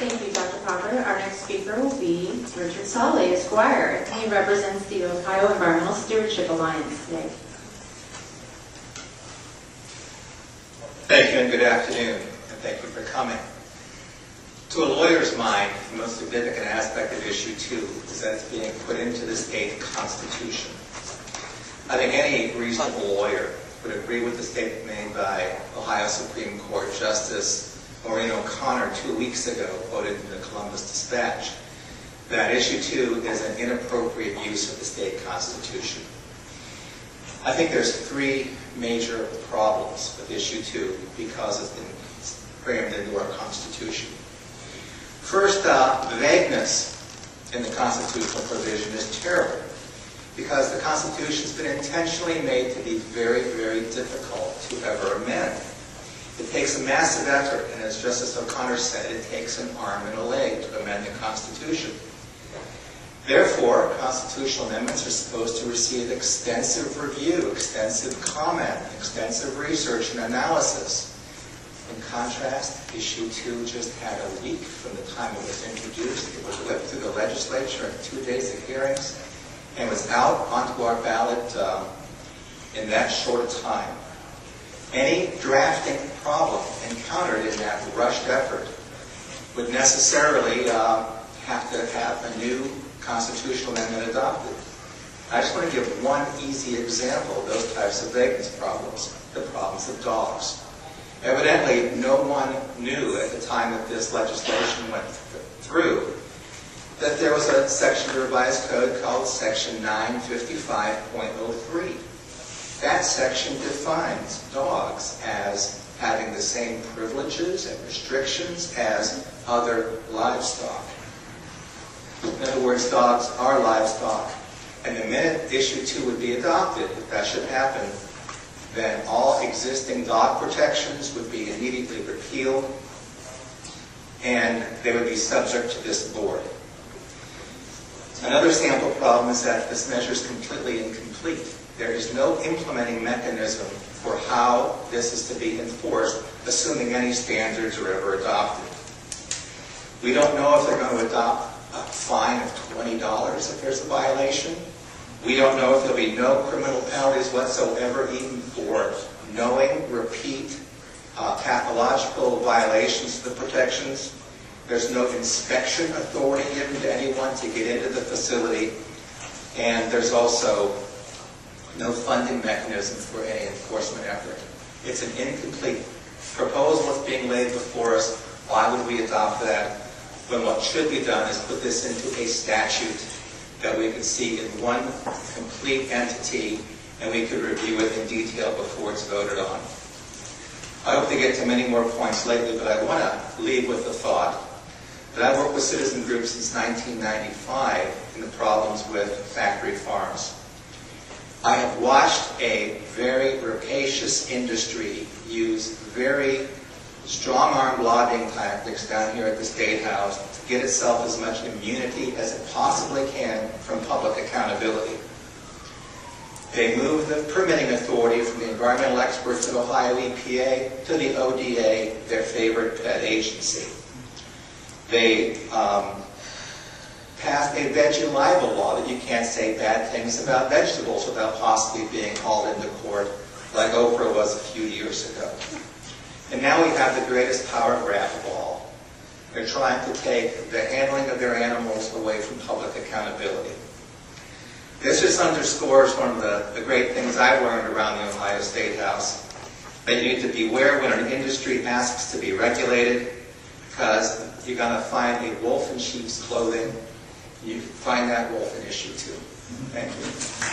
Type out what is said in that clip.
Thank you, Dr. Popper. Our next speaker will be Richard Solly, Esquire. He represents the Ohio Environmental Stewardship Alliance today. Thank you and good afternoon, and thank you for coming. To a lawyer's mind, the most significant aspect of Issue 2 is that it's being put into the state constitution. I think any reasonable lawyer would agree with the statement made by Ohio Supreme Court Justice Maureen O'Connor 2 weeks ago, quoted in the Columbus Dispatch, that Issue 2 is an inappropriate use of the state constitution. I think there's three major problems with Issue 2 because it's been framed into our Constitution. First, the vagueness in the constitutional provision is terrible because the Constitution's been intentionally made to be very, very difficult to ever amend. It takes a massive effort, and as Justice O'Connor said, it takes an arm and a leg to amend the Constitution. Therefore, constitutional amendments are supposed to receive extensive review, extensive comment, extensive research and analysis. In contrast, Issue 2 just had a week from the time it was introduced. It was whipped through the legislature in 2 days of hearings and was out onto our ballot in that short a time. Any drafting problem encountered in that rushed effort would necessarily have to have a new constitutional amendment adopted. I just want to give one easy example of those types of vagueness problems, the problems of dogs. Evidently, no one knew at the time that this legislation went through that there was a section of the revised code called Section 955.03. That section defines dogs as having the same privileges and restrictions as other livestock. In other words, dogs are livestock. And the minute Issue 2 would be adopted, if that should happen, then all existing dog protections would be immediately repealed and they would be subject to this board. Another sample problem is that this measure is completely incomplete. There is no implementing mechanism for how this is to be enforced, assuming any standards are ever adopted. We don't know if they're going to adopt a fine of $20 if there's a violation. We don't know if there'll be no criminal penalties whatsoever, even for knowing, repeat, pathological violations of the protections. There's no inspection authority given to anyone to get into the facility. And there's also no funding mechanism for any enforcement effort. It's an incomplete proposal that's being laid before us. Why would we adopt that when what should be done is put this into a statute that we could see in one complete entity and we could review it in detail before it's voted on? I hope to get to many more points lately, but I want to leave with the thought that I've worked with citizen groups since 1995 in the problems with factory farms. I have watched a very rapacious industry use very strong-armed lobbying tactics down here at the State House to get itself as much immunity as it possibly can from public accountability. They moved the permitting authority from the environmental experts at Ohio EPA to the ODA, their favorite pet agency. They passed a veggie libel law that you can't say bad things about vegetables without possibly being hauled into court, like Oprah was a few years ago. And now we have the greatest power grab of all. They're trying to take the handling of their animals away from public accountability. This just underscores one of the great things I've learned around the Ohio State House, that you need to beware when an industry asks to be regulated, because you're going to find a wolf in sheep's clothing. You find that wolf in Issue 2. Thank you.